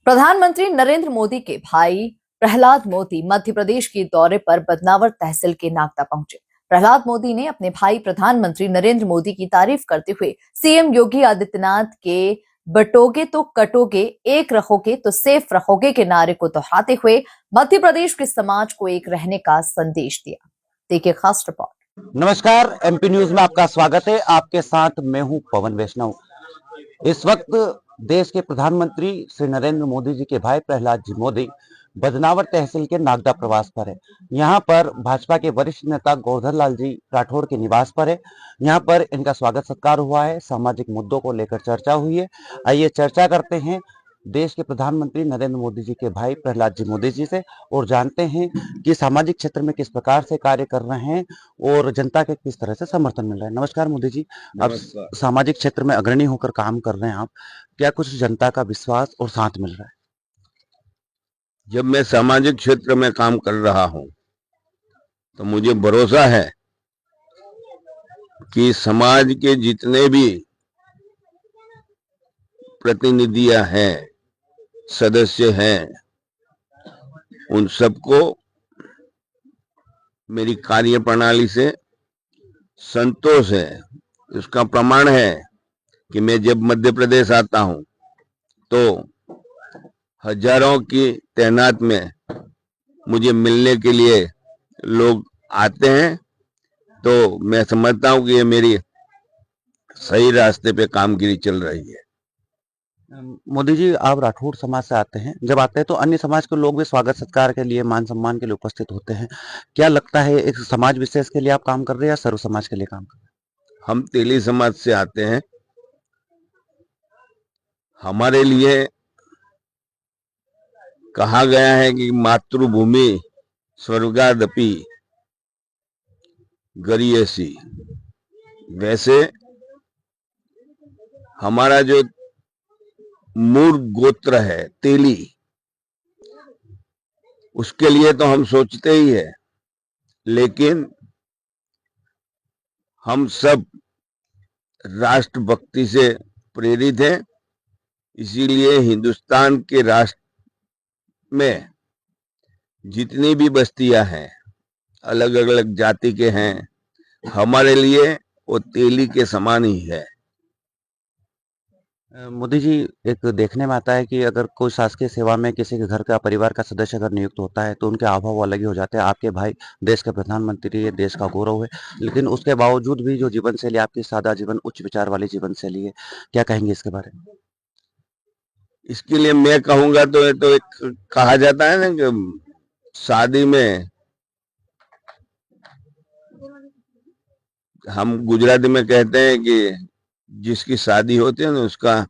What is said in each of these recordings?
प्रधानमंत्री नरेंद्र मोदी के भाई प्रहलाद मोदी मध्य प्रदेश के दौरे पर बदनावर तहसील के नागदा पहुंचे। प्रहलाद मोदी ने अपने भाई प्रधानमंत्री नरेंद्र मोदी की तारीफ करते हुए सीएम योगी आदित्यनाथ के बटोगे तो कटोगे, एक रहोगे तो सेफ रहोगे के नारे को दोहराते हुए मध्य प्रदेश के समाज को एक रहने का संदेश दिया। देखिए खास रिपोर्ट। नमस्कार, एमपी न्यूज में आपका स्वागत है। आपके साथ मैं हूं पवन वैष्णव। इस वक्त देश के प्रधानमंत्री श्री नरेंद्र मोदी जी के भाई प्रहलाद जी मोदी बदनावर तहसील के नागदा प्रवास पर है। यहाँ पर भाजपा के वरिष्ठ नेता गोवर्धन लाल जी राठौड़ के निवास पर है। यहाँ पर इनका स्वागत सत्कार हुआ है, सामाजिक मुद्दों को लेकर चर्चा हुई है। आइए चर्चा करते हैं देश के प्रधानमंत्री नरेंद्र मोदी जी के भाई प्रहलाद जी मोदी जी से और जानते हैं कि सामाजिक क्षेत्र में किस प्रकार से कार्य कर रहे हैं और जनता के किस तरह से समर्थन मिल रहा है। नमस्कार मोदी जी, आप सामाजिक क्षेत्र में अग्रणी होकर काम कर रहे हैं, आप क्या कुछ जनता का विश्वास और साथ मिल रहा है? जब मैं सामाजिक क्षेत्र में काम कर रहा हूं तो मुझे भरोसा है कि समाज के जितने भी प्रतिनिधियां हैं, सदस्य हैं, उन सबको मेरी कार्य प्रणाली से संतोष है। उसका प्रमाण है कि मैं जब मध्य प्रदेश आता हूं तो हजारों की तैनात में मुझे मिलने के लिए लोग आते हैं, तो मैं समझता हूं कि ये मेरी सही रास्ते पे कामगिरी चल रही है। मोदी जी, आप राठौड़ समाज से आते हैं, जब आते हैं तो अन्य समाज के लोग भी स्वागत सत्कार के लिए, मान सम्मान के लिए उपस्थित होते हैं। क्या लगता है एक समाज विशेष के लिए आप काम कर रहे हैं या सर्व समाज के लिए काम कर रहे हैं? हम तेली समाज से आते हैं। हमारे लिए कहा गया है कि मातृभूमि स्वर्गादपि गरीयसी। वैसे हमारा जो मूल गोत्र है तेली, उसके लिए तो हम सोचते ही है, लेकिन हम सब राष्ट्रभक्ति से प्रेरित हैं। इसीलिए हिंदुस्तान के राष्ट्र में जितनी भी बस्तियां हैं, अलग अलग जाति के हैं, हमारे लिए वो तेली के समान ही है। मोदी जी, एक देखने में आता है कि अगर कोई शासकीय सेवा में किसी के घर का परिवार का सदस्य अगर नियुक्त होता है तो उनके हाव-भाव अलग ही हो जाते हैं। आपके भाई देश के प्रधानमंत्री है, देश का गौरव है, लेकिन उसके बावजूद भी जो जीवन शैली आपकी सादा जीवन, उच्च विचार वाली जीवन शैली है, क्या कहेंगे इसके बारे में? इसके लिए मैं कहूंगा तो ये तो एक कहा जाता है ना कि शादी में, हम गुजराती में कहते हैं कि जिसकी शादी होती है ना, उसका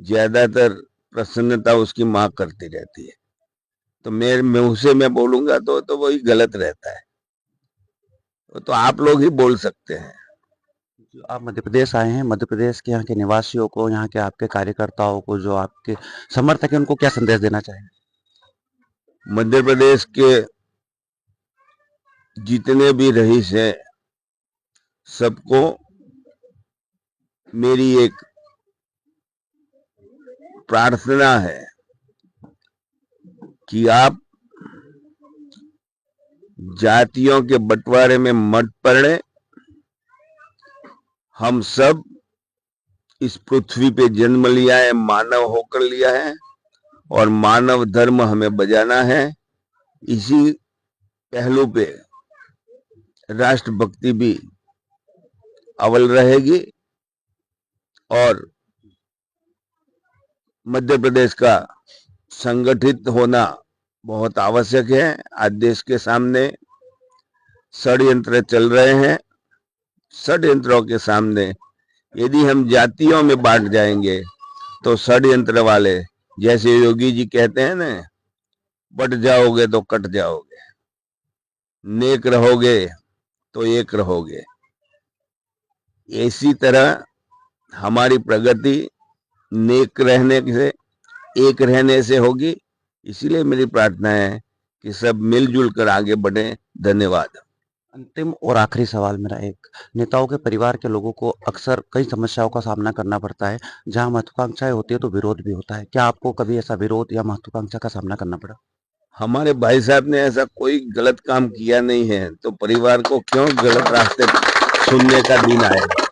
ज्यादातर प्रसन्नता उसकी माँ करती रहती है। तो मेरे मुंह से मैं बोलूंगा तो वही गलत रहता है। तो आप लोग ही बोल सकते हैं। आप मध्य प्रदेश आए हैं, मध्य प्रदेश के यहाँ के निवासियों को, यहाँ के आपके कार्यकर्ताओं को, जो आपके समर्थक हैं, उनको क्या संदेश देना चाहेंगे? मध्य प्रदेश के जितने भी रईस हैं, सबको मेरी एक प्रार्थना है कि आप जातियों के बंटवारे में मत पड़े। हम सब इस पृथ्वी पे जन्म लिया है, मानव होकर लिया है, और मानव धर्म हमें बजाना है। इसी पहलू पे राष्ट्रभक्ति भी अव्वल रहेगी और मध्य प्रदेश का संगठित होना बहुत आवश्यक है। आज देश के सामने षड्यंत्र चल रहे हैं। षड्यंत्रों के सामने यदि हम जातियों में बांट जाएंगे तो षड्यंत्र वाले, जैसे योगी जी कहते हैं ना, बट जाओगे तो कट जाओगे, नेक रहोगे तो एक रहोगे। इसी तरह हमारी प्रगति नेक रहने से, एक रहने से होगी। इसीलिए मेरी प्रार्थना है कि सब मिलजुल कर आगे बढ़े। धन्यवाद। अंतिम और आखिरी सवाल मेरा एक, नेताओं के परिवार के लोगों को अक्सर कई समस्याओं का सामना करना पड़ता है, जहां महत्वाकांक्षाएं होती है तो विरोध भी होता है। क्या आपको कभी ऐसा विरोध या महत्वाकांक्षा का सामना करना पड़ा? हमारे भाई साहब ने ऐसा कोई गलत काम किया नहीं है, तो परिवार को क्यों गलत रास्ते सुनने का दिन आएगा।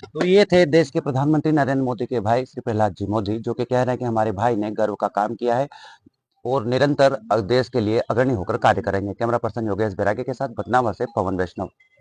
तो ये थे देश के प्रधानमंत्री नरेंद्र मोदी के भाई श्री प्रहलाद जी मोदी, जो कि कह रहे हैं कि हमारे भाई ने गर्व का काम किया है और निरंतर देश के लिए अग्रणी होकर कार्य करेंगे। कैमरा पर्सन योगेश बैरागी के साथ बदनावर से पवन वैष्णव।